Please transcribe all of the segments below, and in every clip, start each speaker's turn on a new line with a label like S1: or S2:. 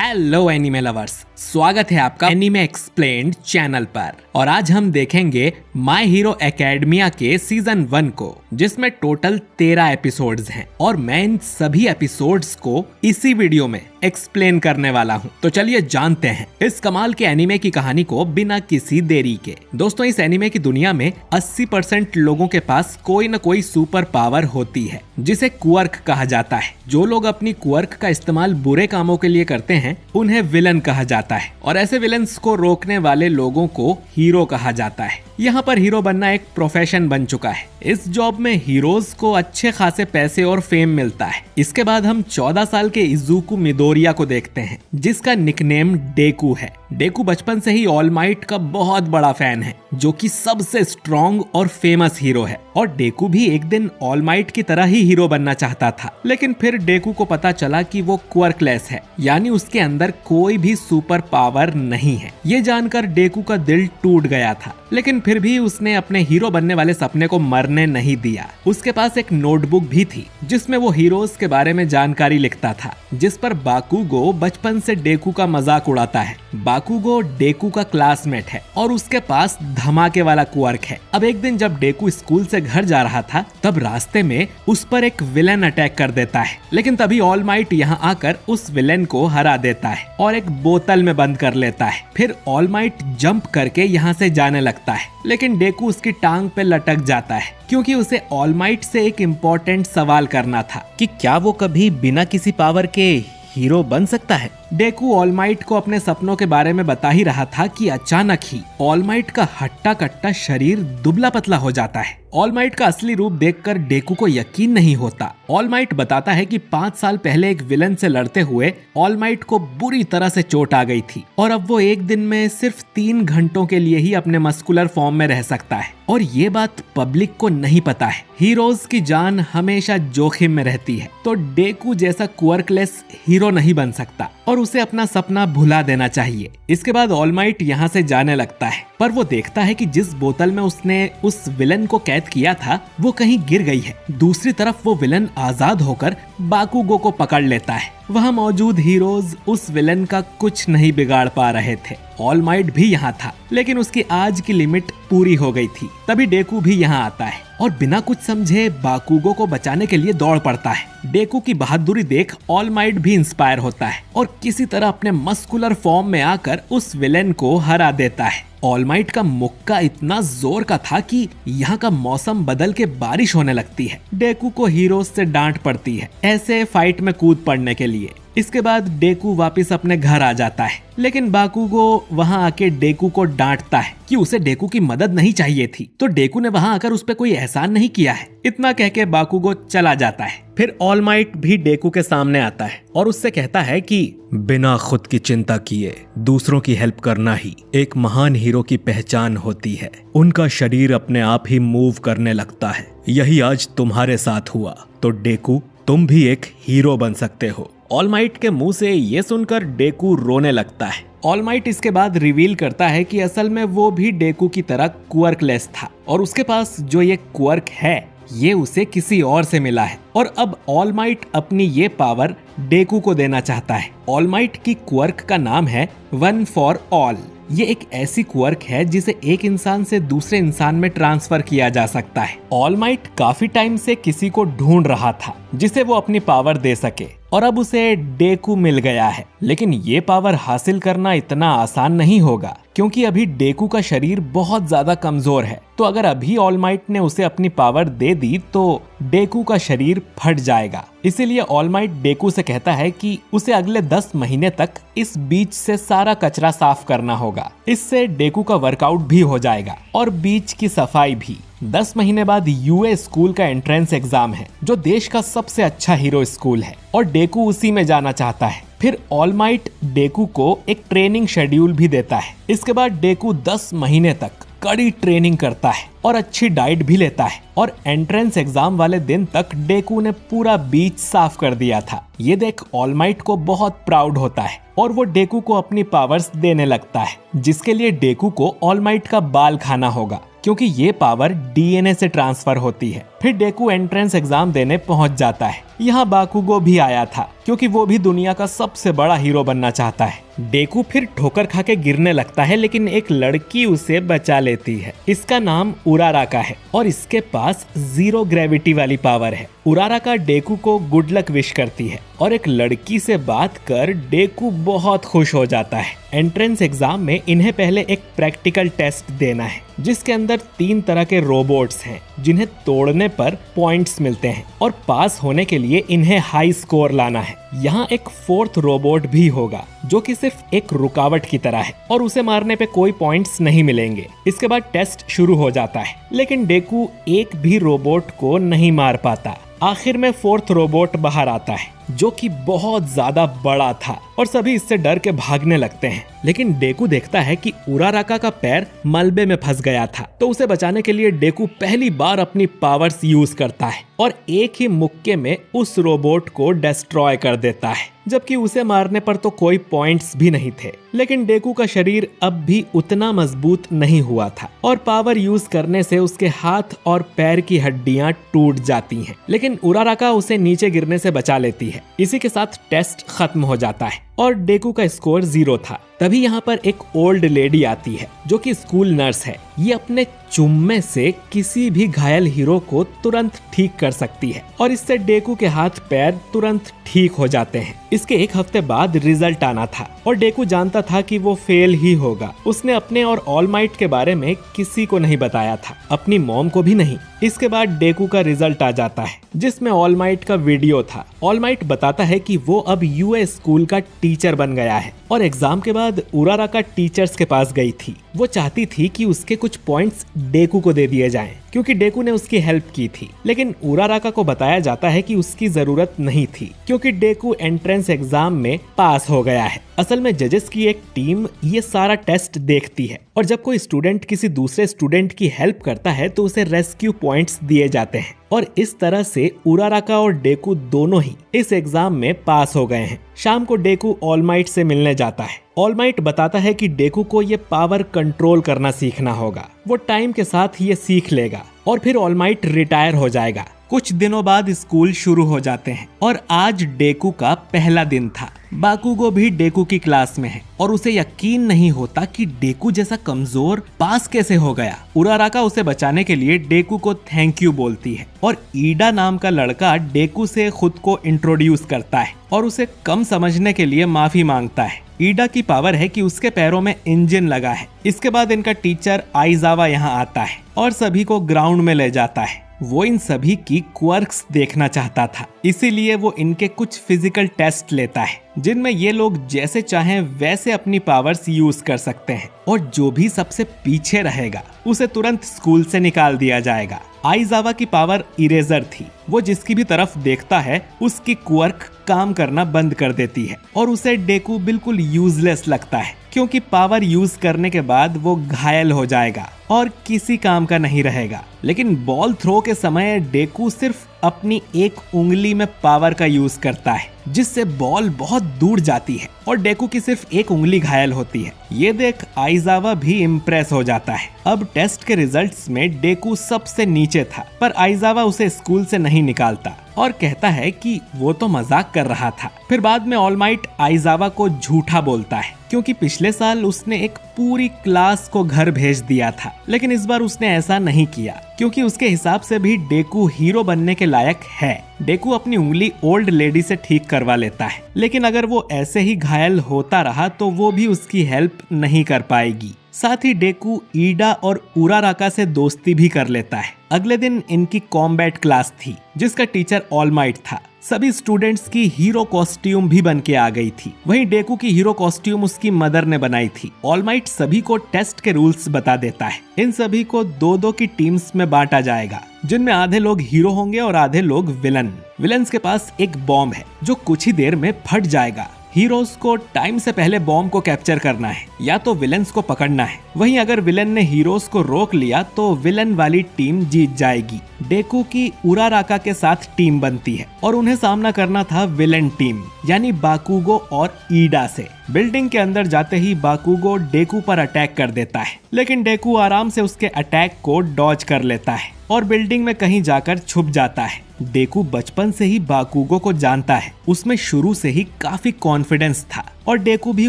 S1: Hello anime lovers, स्वागत है आपका एनिमे एक्सप्लेन्ड चैनल पर। और आज हम देखेंगे माय हीरो एकेडमिया के सीजन 1 को, जिसमें टोटल 13 एपिसोड्स हैं और मैं इन सभी एपिसोड्स को इसी वीडियो में एक्सप्लेन करने वाला हूं। तो चलिए जानते हैं इस कमाल के एनिमे की कहानी को बिना किसी देरी के। दोस्तों, इस एनिमे की दुनिया में 80% लोगों के पास कोई न कोई सुपर पावर होती है जिसे क्वर्क कहा जाता है। जो लोग अपनी क्वर्क का इस्तेमाल बुरे कामों के लिए करते हैं उन्हें विलन कहा जाता है और ऐसे विलन्स को रोकने वाले लोगों को हीरो कहा जाता है। यहाँ पर हीरो बनना एक प्रोफेशन बन चुका है। इस जॉब में हीरोज को अच्छे खासे पैसे और फेम मिलता है। इसके बाद हम 14 साल के इजुकु मिडोरिया को देखते हैं, जिसका निकनेम डेकू है। डेकू बचपन से ही ऑल माइट का बहुत बड़ा फैन है, जो कि सबसे स्ट्रॉन्ग और फेमस हीरो है। और डेकू भी एक दिन ऑल माइट की तरह ही हीरो बनना चाहता था, लेकिन फिर डेकू को पता चला कि वो क्वर्कलेस है, यानी उसके अंदर कोई भी सुपर पावर नहीं है। ये जानकर डेकू का दिल टूट गया था, लेकिन फिर भी उसने अपने हीरो बनने वाले सपने को मरने नहीं दिया। उसके पास एक नोटबुक भी थी जिसमें वो हीरोज के बारे में जानकारी लिखता था, जिस पर बाकुगो बचपन से डेकू का मजाक उड़ाता है। बाकुगो डेकू का क्लासमेट है और उसके पास धमाके वाला क्वर्क है। अब एक दिन जब डेकू स्कूल से घर जा रहा था, तब रास्ते में उस पर एक विलेन अटैक कर देता है, लेकिन तभी ऑल माइट यहाँ आकर उस विलेन को हरा देता है और एक बोतल में बंद कर लेता है। फिर ऑल माइट जंप करके यहाँ से जाने लगता है, लेकिन डेकू उसकी टांग पे लटक जाता है, क्योंकि उसे ऑल माइट से एक इम्पोर्टेंट सवाल करना था कि क्या वो कभी बिना किसी पावर के हीरो बन सकता है। डेकू ऑल माइट को अपने सपनों के बारे में बता ही रहा था कि अचानक ही ऑल माइट का हट्टा कट्टा शरीर दुबला पतला हो जाता है। ऑल माइट का असली रूप देखकर डेकू को यकीन नहीं होता। ऑल माइट बताता है कि 5 साल पहले एक विलन से लड़ते हुए ऑल माइट को बुरी तरह से चोट आ गई थी और अब वो एक दिन में सिर्फ 3 घंटों के लिए ही अपने मस्कुलर फॉर्म में रह सकता है। और ये बात पब्लिक को नहीं पता है। हीरोज की जान हमेशा जोखिम में रहती है, तो डेकू जैसा क्वर्कलेस हीरो नहीं बन सकता और उसे अपना सपना भुला देना चाहिए। इसके बाद ऑल माइट यहाँ से जाने लगता है, पर वो देखता है कि जिस बोतल में उसने उस विलन को कैद किया था वो कहीं गिर गई है। दूसरी तरफ वो विलन आजाद होकर बाकुगो को पकड़ लेता है। वहाँ मौजूद हीरोज उस विलन का कुछ नहीं बिगाड़ पा रहे थे। ऑल माइट भी यहाँ था, लेकिन उसकी आज की लिमिट पूरी हो गई थी। तभी डेकू भी यहाँ आता है और बिना कुछ समझे बाकुगो को बचाने के लिए दौड़ पड़ता है। डेकू की बहादुरी देख ऑल माइट भी इंस्पायर होता है और किसी तरह अपने मस्कुलर फॉर्म में आकर उस विलेन को हरा देता है। ऑल माइट का मुक्का इतना जोर का था कि यहाँ का मौसम बदल के बारिश होने लगती है। डेकू को हीरोज से डांट पड़ती है ऐसे फाइट में कूद पड़ने के लिए। इसके बाद डेकू वापस अपने घर आ जाता है, लेकिन बाकुगो वहाँ आके डेकू को डांटता है कि उसे डेकू की मदद नहीं चाहिए थी, तो डेकू ने वहाँ आकर उस पर कोई एहसान नहीं किया है। इतना कह के बाकुगो चला जाता है। फिर ऑल माइट भी डेकू के सामने आता है और उससे कहता है कि बिना खुद की चिंता किए दूसरों की हेल्प करना ही एक महान हीरो की पहचान होती है। उनका शरीर अपने आप ही मूव करने लगता है। यही आज तुम्हारे साथ हुआ, तो डेकू तुम भी एक हीरो बन सकते हो। ऑल माइट के मुंह से ये सुनकर डेकू रोने लगता है। ऑल माइट इसके बाद रिवील करता है कि असल में वो भी डेकू की तरह क्वर्कलेस था और उसके पास जो ये क्वर्क है ये उसे किसी और से मिला है और अब ऑल माइट अपनी ये पावर डेकू को देना चाहता है। ऑल माइट की क्वर्क का नाम है वन फॉर ऑल। ये एक ऐसी क्वर्क है जिसे एक इंसान से दूसरे इंसान में ट्रांसफर किया जा सकता है। ऑल माइट काफी टाइम से किसी को ढूंढ रहा था जिसे वो अपनी पावर दे सके और अब उसे डेकू मिल गया है। लेकिन ये पावर हासिल करना इतना आसान नहीं होगा, क्योंकि अभी डेकू का शरीर बहुत ज्यादा कमजोर है। तो अगर अभी ऑल माइट ने उसे अपनी पावर दे दी तो डेकू का शरीर फट जाएगा। इसीलिए ऑल माइट डेकू से कहता है कि उसे अगले 10 महीने तक इस बीच से सारा कचरा साफ करना होगा। इससे डेकू का वर्कआउट भी हो जाएगा और बीच की सफाई भी। 10 महीने बाद यूए स्कूल का एंट्रेंस एग्जाम है, जो देश का सबसे अच्छा हीरो स्कूल है और डेकू उसी में जाना चाहता है। फिर ऑल माइट डेकू को एक ट्रेनिंग शेड्यूल भी देता है। इसके बाद डेकू 10 महीने तक कड़ी ट्रेनिंग करता है और अच्छी डाइट भी लेता है और एंट्रेंस एग्जाम वाले दिन तक डेकू ने पूरा बीच साफ कर दिया था। ये देख ऑल माइट को बहुत प्राउड होता है और वो डेकू को अपनी पावर्स देने लगता है, जिसके लिए डेकू को ऑल माइट का बाल खाना होगा, क्योंकि ये पावर डीएनए से ट्रांसफर होती है। फिर डेकू एंट्रेंस एग्जाम देने पहुंच जाता है। यहाँ बाकुगो भी आया था क्योंकि वो भी दुनिया का सबसे बड़ा हीरो बनना चाहता है। डेकू फिर ठोकर खा के गिरने लगता है, लेकिन एक लड़की उसे बचा लेती है। इसका नाम उराराका है और इसके पास 0 ग्रेविटी वाली पावर है। उराराका डेकू को गुड लक विश करती है और एक लड़की से बात कर डेकू बहुत खुश हो जाता है। एंट्रेंस एग्जाम में इन्हें पहले एक प्रैक्टिकल टेस्ट देना है जिसके अंदर 3 तरह के रोबोट्स हैं जिन्हें तोड़ने पर पॉइंट्स मिलते हैं और पास होने के लिए इन्हें हाई स्कोर लाना है। यहाँ एक 4th रोबोट भी होगा जो कि सिर्फ एक रुकावट की तरह है और उसे मारने पे कोई पॉइंट्स नहीं मिलेंगे। इसके बाद टेस्ट शुरू हो जाता है, लेकिन डेकू एक भी रोबोट को नहीं मार पाता। आखिर में 4th रोबोट बाहर आता है जो कि बहुत ज्यादा बड़ा था और सभी इससे डर के भागने लगते हैं। लेकिन डेकू देखता है कि उराराका का पैर मलबे में फंस गया था, तो उसे बचाने के लिए डेकू पहली बार अपनी पावर्स यूज करता है और एक ही मुक्के में उस रोबोट को डिस्ट्रॉय कर देता है, जबकि उसे मारने पर तो कोई पॉइंट्स भी नहीं थे। लेकिन डेकू का शरीर अब भी उतना मजबूत नहीं हुआ था और पावर यूज करने से उसके हाथ और पैर की हड्डियां टूट जाती हैं। लेकिन उराराका उसे नीचे गिरने से बचा लेती है। इसी के साथ टेस्ट खत्म हो जाता है और डेकू का स्कोर 0 था। तभी यहाँ पर एक ओल्ड लेडी आती है जो कि स्कूल नर्स है। ये अपने चुम्मे से किसी भी घायल हीरो को तुरंत ठीक कर सकती है और इससे डेकू के हाथ पैर तुरंत ठीक हो जाते हैं। इसके एक हफ्ते बाद रिजल्ट आना था और डेकू जानता था कि वो फेल ही होगा। उसने अपने और ऑल माइट के बारे में किसी को नहीं बताया था, अपनी मॉम को भी नहीं। इसके बाद डेकू का रिजल्ट आ जाता है जिसमें ऑल माइट का वीडियो था। ऑल माइट बताता है कि वो अब यूएस स्कूल का टीचर बन गया है और एग्जाम के बाद उराराका टीचर्स के पास गई थी। वो चाहती थी कि उसके कुछ पॉइंट्स डेकू को दे दिए जाएं क्योंकि डेकू ने उसकी हेल्प की थी। लेकिन उराराका को बताया जाता है कि उसकी जरूरत नहीं थी क्योंकि डेकू एंट्रेंस एग्जाम में पास हो गया है। असल में जजेस की एक टीम ये सारा टेस्ट देखती है और जब कोई स्टूडेंट किसी दूसरे स्टूडेंट की हेल्प करता है तो उसे रेस्क्यू पॉइंट्स दिए जाते हैं और इस तरह से उराराका और डेकू दोनों ही इस एग्जाम में पास हो गए हैं। शाम को डेकू ऑल माइट से मिलने जाता है। ऑल माइट बताता है कि डेकू को ये पावर कंट्रोल करना सीखना होगा। वो टाइम के साथ ये सीख लेगा और फिर ऑल माइट रिटायर हो जाएगा। कुछ दिनों बाद स्कूल शुरू हो जाते हैं और आज डेकू का पहला दिन था। बाकुगो भी डेकू की क्लास में है और उसे यकीन नहीं होता कि डेकू जैसा कमजोर पास कैसे हो गया। उराराका उसे बचाने के लिए डेकू को थैंक यू बोलती है और ईडा नाम का लड़का डेकू से खुद को इंट्रोड्यूस करता है और उसे कम समझने के लिए माफी मांगता है। ईडा की पावर है कि उसके पैरों में इंजन लगा है। इसके बाद इनका टीचर आइजावा यहाँ आता है और सभी को ग्राउंड में ले जाता है। वो इन सभी की क्वर्क्स देखना चाहता था, इसीलिए वो इनके कुछ फिजिकल टेस्ट लेता है जिनमें ये लोग जैसे चाहें वैसे अपनी पावर्स यूज कर सकते हैं और जो भी सबसे पीछे रहेगा उसे तुरंत स्कूल से निकाल दिया जाएगा। आइजावा की पावर इरेजर थी। वो जिसकी भी तरफ देखता है उसकी क्वर्क काम करना बंद कर देती है और उसे डेकू बिल्कुल यूजलेस लगता है क्योंकि पावर यूज करने के बाद वो घायल हो जाएगा और किसी काम का नहीं रहेगा। लेकिन बॉल थ्रो के समय डेकू सिर्फ अपनी एक उंगली में पावर का यूज करता है जिससे बॉल बहुत दूर जाती है और डेकू की सिर्फ एक उंगली घायल होती है। ये देख आइजावा भी इम्प्रेस हो जाता है। अब टेस्ट के रिजल्ट्स में डेकू सबसे नीचे था, पर आइजावा उसे स्कूल से नहीं निकालता और कहता है कि वो तो मजाक कर रहा था। फिर बाद में ऑल माइट आइजावा को झूठा बोलता है क्योंकि पिछले साल उसने एक पूरी क्लास को घर भेज दिया था, लेकिन इस बार उसने ऐसा नहीं किया क्योंकि उसके हिसाब से भी डेकू हीरो बनने के लायक है। डेकू अपनी उंगली ओल्ड लेडी से ठीक करवा लेता है, लेकिन अगर वो ऐसे ही घायल होता रहा तो वो भी उसकी हेल्प नहीं कर पाएगी। साथ ही डेकू ईडा और उराराका से दोस्ती भी कर लेता है। अगले दिन इनकी कॉम्बैट क्लास थी जिसका टीचर ऑल माइट था। सभी स्टूडेंट्स की हीरो कॉस्ट्यूम भी बन के आ गई थी। वहीं डेकू की हीरो कॉस्ट्यूम उसकी मदर ने बनाई थी। ऑल माइट सभी को टेस्ट के रूल्स बता देता है। इन सभी को 2-2 की टीम्स में बांटा जाएगा जिनमें आधे लोग हीरो होंगे और आधे लोग विलन। विलन्स के पास एक बॉम्ब है जो कुछ ही देर में फट जाएगा। हीरोज को टाइम से पहले बॉम्ब को कैप्चर करना है या तो विलन्स को पकड़ना है। वहीं अगर विलन ने हीरोज को रोक लिया तो विलन वाली टीम जीत जाएगी। डेकू की उराराका के साथ टीम बनती है और उन्हें सामना करना था विलन टीम यानी बाकुगो और ईडा से। बिल्डिंग के अंदर जाते ही बाकुगो डेकू पर अटैक कर देता है, लेकिन डेकू आराम से उसके अटैक को डॉज कर लेता है और बिल्डिंग में कहीं जाकर छुप जाता है। डेकू बचपन से ही बाकुगो को जानता है, उसमें शुरू से ही काफी कॉन्फिडेंस था और डेकू भी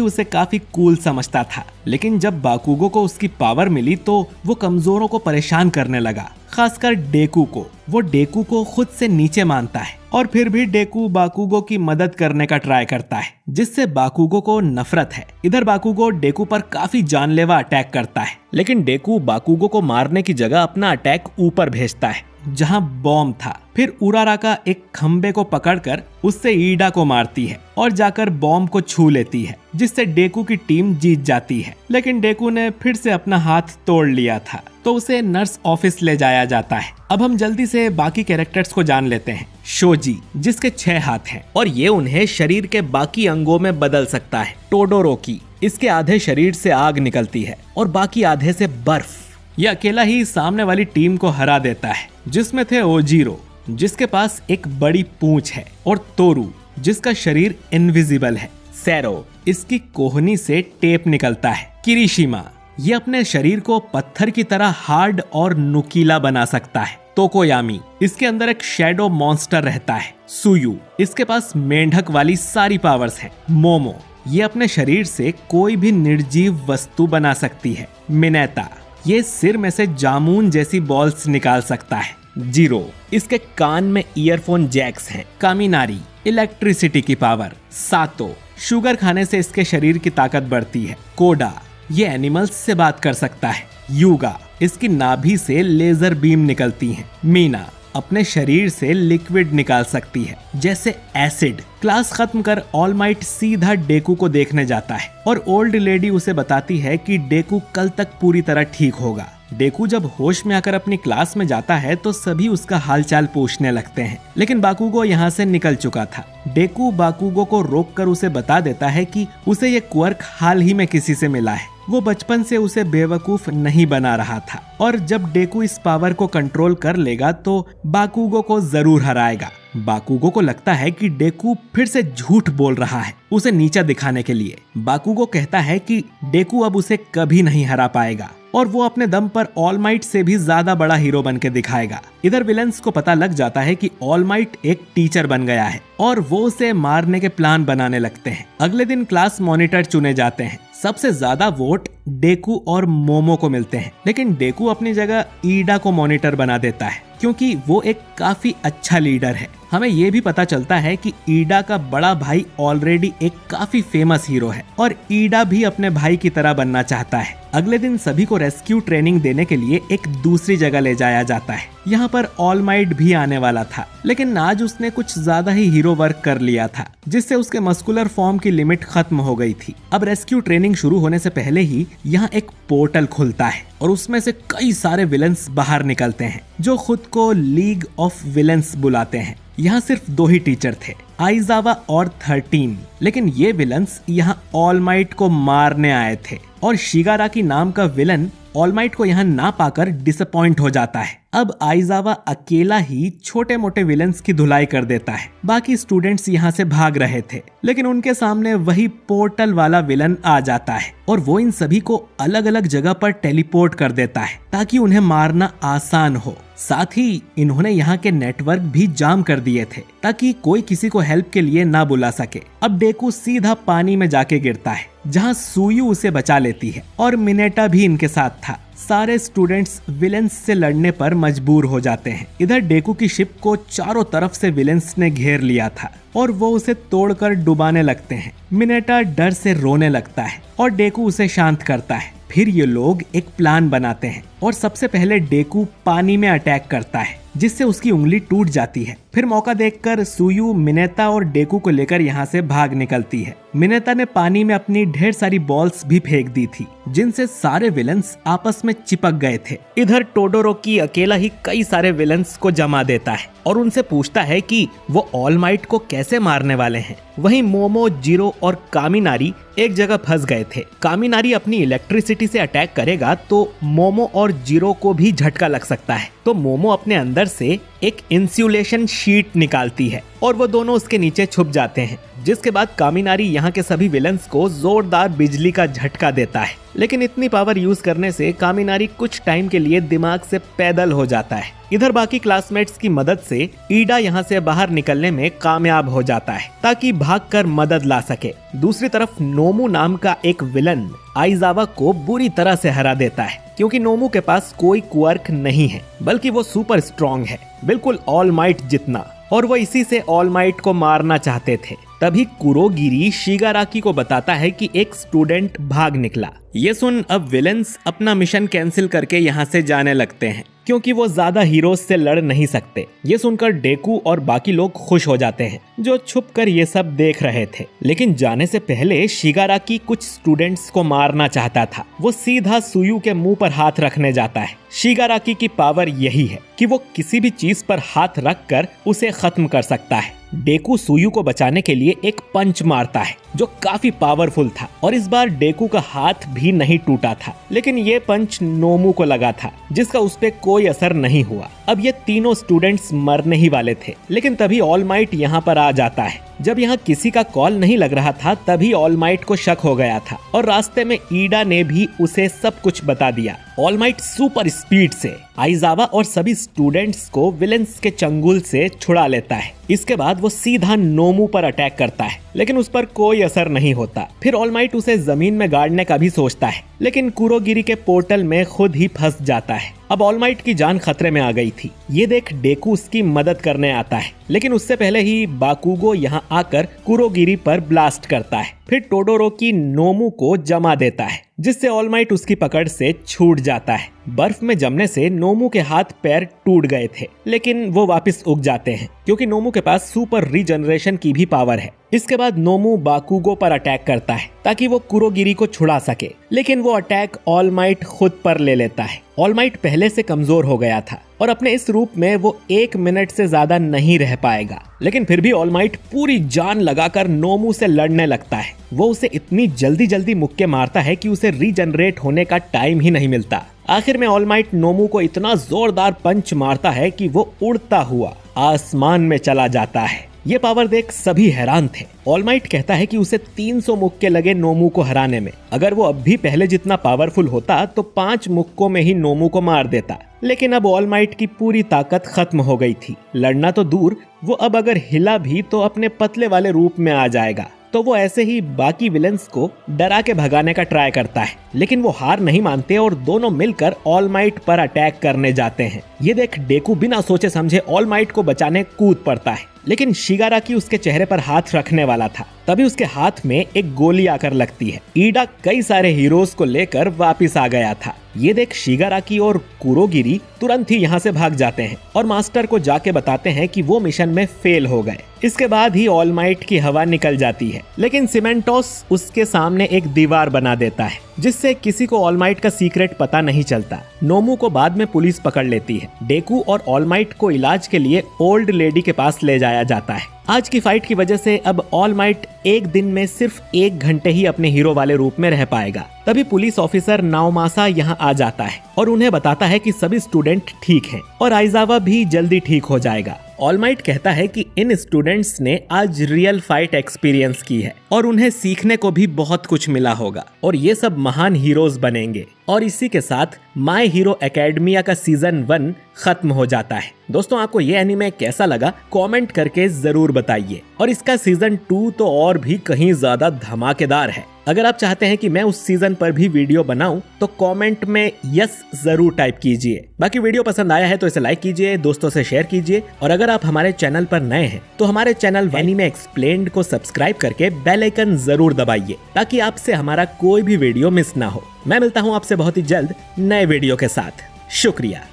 S1: उसे काफी कूल समझता था। लेकिन जब बाकुगो को उसकी पावर मिली तो वो कमजोरों को परेशान करने लगा, खासकर डेकू को। वो डेकू को खुद से नीचे मानता है और फिर भी डेकू बाकुगो की मदद करने का ट्राई करता है, जिससे बाकुगो को नफरत है। इधर बाकुगो डेकू पर काफी जानलेवा अटैक करता है, लेकिन डेकू बाकुगो को मारने की जगह अपना अटैक ऊपर भेजता है जहां बॉम्ब था। फिर उराराका एक खंबे को पकड़कर उससे ईडा को मारती है और जाकर बॉम्ब को छू लेती है, जिससे डेकू की टीम जीत जाती है। लेकिन डेकू ने फिर से अपना हाथ तोड़ लिया था तो उसे नर्स ऑफिस ले जाया जाता है। अब हम जल्दी से बाकी कैरेक्टर्स को जान लेते हैं। शोजी, जिसके 6 हाथ हैं और ये उन्हें शरीर के बाकी अंगों में बदल सकता है। टोडोरोकी, इसके आधे शरीर से आग निकलती है और बाकी आधे से बर्फ। ये अकेला ही सामने वाली टीम को हरा देता है, जिसमें थे ओजीरो, जिसके पास एक बड़ी पूंछ है, और तोरू, जिसका शरीर इनविजिबल है। सैरो, इसकी कोहनी से टेप निकलता है। किरिशिमा, ये अपने शरीर को पत्थर की तरह हार्ड और नुकीला बना सकता है। तोकोयामी, इसके अंदर एक शैडो मॉन्स्टर रहता है। सुयु, इसके पास मेंढक वाली सारी पावर्स हैं। मोमो, ये अपने शरीर से कोई भी निर्जीव वस्तु बना सकती है। मिनेता, ये सिर में से जामुन जैसी बॉल्स निकाल सकता है। जीरो, इसके कान में ईयरफोन जैक्स हैं। कामिनारी, इलेक्ट्रिसिटी की पावर। सातो, शुगर खाने से इसके शरीर की ताकत बढ़ती है। कोडा, ये एनिमल्स से बात कर सकता है। युगा, इसकी नाभि से लेजर बीम निकलती हैं। मीना, अपने शरीर से लिक्विड निकाल सकती है, जैसे एसिड। क्लास खत्म कर ऑल माइट सीधा डेकू को देखने जाता है और ओल्ड लेडी उसे बताती है कि डेकू कल तक पूरी तरह ठीक होगा। डेकू जब होश में आकर अपनी क्लास में जाता है तो सभी उसका हालचाल पूछने लगते हैं, लेकिन बाकुगो यहाँ से निकल चुका था। डेकू बाकुगो को रोककर उसे बता देता है कि उसे ये क्वर्क हाल ही में किसी से मिला है। वो बचपन से उसे बेवकूफ नहीं बना रहा था और जब डेकू इस पावर को कंट्रोल कर लेगा तो बाकुगो को जरूर हराएगा। बाकुगो को लगता है कि डेकू फिर से झूठ बोल रहा है उसे नीचा दिखाने के लिए। बाकुगो कहता है कि डेकू अब उसे कभी नहीं हरा पाएगा और वो अपने दम पर ऑल माइट से भी ज्यादा बड़ा हीरो बन के दिखाएगा। इधर विलन्स को पता लग जाता है कि ऑल माइट एक टीचर बन गया है और वो उसे मारने के प्लान बनाने लगते हैं। अगले दिन क्लास मॉनिटर चुने जाते हैं। सबसे ज्यादा वोट डेकू और मोमो को मिलते हैं, लेकिन डेकू अपनी जगह ईडा को मॉनिटर बना देता है क्योंकि वो एक काफी अच्छा लीडर है। हमें ये भी पता चलता है कि ईडा का बड़ा भाई ऑलरेडी एक काफी फेमस हीरो है और ईडा भी अपने भाई की तरह बनना चाहता है। अगले दिन सभी को रेस्क्यू ट्रेनिंग देने के लिए एक दूसरी जगह ले जाया जाता है। यहाँ पर ऑल माइट भी आने वाला था, लेकिन आज उसने कुछ ज्यादा ही हीरो वर्क कर लिया था, जिससे उसके मस्कुलर फॉर्म की लिमिट खत्म हो गई थी। अब रेस्क्यू ट्रेनिंग शुरू होने से पहले ही यहाँ एक पोर्टल खुलता है और उसमें से कई सारे विलन्स बाहर निकलते हैं जो खुद को लीग ऑफ विलन्स बुलाते हैं। यहाँ सिर्फ 2 ही टीचर थे, आइजावा और 13, लेकिन ये विलन्स यहाँ ऑल माइट को मारने आए थे और शिगाराकी नाम का विलन ऑल माइट को यहाँ ना पाकर डिसअपॉइंट हो जाता है। अब आइजावा अकेला ही छोटे मोटे विलन्स की धुलाई कर देता है। बाकी स्टूडेंट्स यहाँ से भाग रहे थे, लेकिन उनके सामने वही पोर्टल वाला विलन आ जाता है और वो इन सभी को अलग अलग जगह पर टेलीपोर्ट कर देता है ताकि उन्हें मारना आसान हो। साथ ही इन्होंने यहाँ के नेटवर्क भी जाम कर दिए थे ताकि कोई किसी को हेल्प के लिए ना बुला सके। अब डेकू सीधा पानी में जाके गिरता है जहाँ सुयु उसे बचा लेती है और मिनेटा भी इनके साथ था। सारे स्टूडेंट्स विलेंस से लड़ने पर मजबूर हो जाते हैं। इधर डेकू की शिप को चारों तरफ से विलेंस ने घेर लिया था और वो उसे तोड़कर डुबाने लगते हैं। मिनेटा डर से रोने लगता है और डेकू उसे शांत करता है। फिर ये लोग एक प्लान बनाते हैं और सबसे पहले डेकू पानी में अटैक करता है जिससे उसकी उंगली टूट जाती है फिर मौका देखकर सुयू मिनेता और डेकू को लेकर यहाँ से भाग निकलती है। मिनेता ने पानी में अपनी ढेर सारी बॉल्स भी फेंक दी थी, जिनसे सारे विलन्स आपस में चिपक गए थे। इधर टोडोरोकी अकेला ही कई सारे विलन्स को जमा देता है और उनसे पूछता है कि वो ऑल माइट को कैसे मारने वाले हैं। वहीं मोमो, जीरो और कामिनारी एक जगह फंस गए थे। कामिनारी अपनी इलेक्ट्रिसिटी से अटैक करेगा तो मोमो और जीरो को भी झटका लग सकता है, तो मोमो अपने अंदर से एक इंसुलेशन शीट निकालती है और वो दोनों उसके नीचे छुप जाते हैं, जिसके बाद कामिनारी यहाँ के सभी विलन्स को जोरदार बिजली का झटका देता है। लेकिन इतनी पावर यूज करने से कामिनारी कुछ टाइम के लिए दिमाग से पैदल हो जाता है। इधर बाकी क्लासमेट्स की मदद से ईडा यहाँ से बाहर निकलने में कामयाब हो जाता है ताकि भागकर मदद ला सके। दूसरी तरफ नोमू नाम का एक विलन आइजावा को बुरी तरह से हरा देता है, क्योंकि नोमू के पास कोई क्वर्क नहीं है, बल्कि वो सुपर स्ट्रॉन्ग है, बिल्कुल ऑल माइट जितना, और वो इसी से ऑल माइट को मारना चाहते थे। तभी कुरोगिरी शिगाराकी को बताता है कि एक स्टूडेंट भाग निकला। ये सुन अब विलेंस अपना मिशन कैंसिल करके यहाँ से जाने लगते हैं, क्योंकि वो ज्यादा हीरोज से लड़ नहीं सकते। ये सुनकर डेकू और बाकी लोग खुश हो जाते हैं, जो छुपकर ये सब देख रहे थे। लेकिन जाने से पहले शिगाराकी कुछ स्टूडेंट्स को मारना चाहता था। वो सीधा सुयू के मुंह पर हाथ रखने जाता है। शिगाराकी की पावर यही है कि वो किसी भी चीज पर हाथ रखकर उसे खत्म कर सकता है। डेकू सुयू को बचाने के लिए एक पंच मारता है, जो काफी पावरफुल था, और इस बार डेकू का हाथ भी नहीं टूटा था। लेकिन ये पंच नोमू को लगा था, जिसका उस पे कोई असर नहीं हुआ। अब ये तीनों स्टूडेंट्स मरने ही वाले थे, लेकिन तभी ऑल माइट यहाँ पर आ जाता है। जब यहाँ किसी का कॉल नहीं लग रहा था, तभी ऑल माइट को शक हो गया था, और रास्ते में ईडा ने भी उसे सब कुछ बता दिया। ऑल माइट सुपर स्पीड से आइजावा और सभी स्टूडेंट्स को विलेंस के चंगुल से छुड़ा लेता है। इसके बाद वो सीधा नोमू पर अटैक करता है, लेकिन उस पर कोई असर नहीं होता। फिर ऑल माइट उसे जमीन में गाड़ने का भी सोचता है, लेकिन कुरोगिरी के पोर्टल में खुद ही फंस जाता है। अब ऑल माइट की जान खतरे में आ गई थी। ये देख डेकू उसकी मदद करने आता है, लेकिन उससे पहले ही बाकुगो यहाँ आकर कुरोगिरी पर ब्लास्ट करता है। फिर टोडोरोकी नोमू को जमा देता है, जिससे ऑल माइट उसकी पकड़ से छूट जाता है। बर्फ में जमने से नोमू के हाथ पैर टूट गए थे, लेकिन वो वापस उग जाते हैं, क्योंकि नोमू के पास सुपर रीजनरेशन की भी पावर है। इसके बाद नोमू बाकुगो पर अटैक करता है ताकि वो कुरोगिरी को छुड़ा सके, लेकिन वो अटैक ऑल माइट खुद पर ले लेता है। ऑल माइट पहले से कमजोर हो गया था और अपने इस रूप में वो 1 मिनट से ज्यादा नहीं रह पाएगा, लेकिन फिर भी ऑल माइट पूरी जान लगाकर नोमू से लड़ने लगता है। वो उसे इतनी जल्दी मुक्के मारता है कि उसे रीजनरेट होने का टाइम ही नहीं मिलता। आखिर में ऑल माइट नोमू को इतना जोरदार पंच मारता है कि वो उड़ता हुआ आसमान में चला जाता है। ये पावर देख सभी हैरान थे। ऑल माइट कहता है कि उसे 300 मुक्के लगे नोमू को हराने में। अगर वो अब भी पहले जितना पावरफुल होता तो 5 मुक्कों में ही नोमू को मार देता, लेकिन अब ऑल माइट की पूरी ताकत खत्म हो गई थी। लड़ना तो दूर, वो अब अगर हिला भी तो अपने पतले वाले रूप में आ जाएगा। तो वो ऐसे ही बाकी विलेंस को डरा के भगाने का ट्राई करता है, लेकिन वो हार नहीं मानते और दोनों मिलकर ऑल माइट पर अटैक करने जाते हैं। ये देख डेकू बिना सोचे समझे ऑल माइट को बचाने कूद पड़ता है, लेकिन शिगाराकी उसके चेहरे पर हाथ रखने वाला था। तभी उसके हाथ में एक गोली आकर लगती है। ईडा कई सारे हीरोज को लेकर वापिस आ गया था। ये देख शिगाराकी और कुरोगिरी तुरंत ही यहाँ से भाग जाते हैं और मास्टर को जाके बताते हैं कि वो मिशन में फेल हो गए। इसके बाद ही ऑल माइट की हवा निकल जाती है, लेकिन सिमेंटोस उसके सामने एक दीवार बना देता है, जिससे किसी को ऑल माइट का सीक्रेट पता नहीं चलता। नोमू को बाद में पुलिस पकड़ लेती है। डेकू और ऑल माइट को इलाज के लिए ओल्ड लेडी के पास ले जाया जाता है। आज की फाइट की वजह से अब ऑल माइट एक दिन में सिर्फ 1 घंटे ही अपने हीरो वाले रूप में रह पाएगा। तभी पुलिस ऑफिसर नाओमासा यहाँ आ जाता है और उन्हें बताता है कि सभी स्टूडेंट ठीक हैं और आइजावा भी जल्दी ठीक हो जाएगा। ऑल माइट कहता है कि इन स्टूडेंट्स ने आज रियल फाइट एक्सपीरियंस की है और उन्हें सीखने को भी बहुत कुछ मिला होगा और ये सब महान हीरोज बनेंगे। और इसी के साथ माय हीरो एकेडमिया का सीजन 1 खत्म हो जाता है। दोस्तों, आपको ये एनीमे कैसा लगा कमेंट करके जरूर बताइए, और इसका सीजन 2 तो और भी कहीं ज्यादा धमाकेदार है। अगर आप चाहते हैं कि मैं उस सीजन पर भी वीडियो बनाऊं तो कमेंट में यस जरूर टाइप कीजिए। बाकी वीडियो पसंद आया है तो इसे लाइक कीजिए, दोस्तों से शेयर कीजिए, और अगर आप हमारे चैनल पर नए हैं तो हमारे चैनल एनीमे एक्सप्लेन्ड को सब्सक्राइब करके बेल आइकन जरूर दबाइए, ताकि आपसे हमारा कोई भी वीडियो मिस ना हो। मैं मिलता हूँ आपसे बहुत ही जल्द नए वीडियो के साथ। शुक्रिया।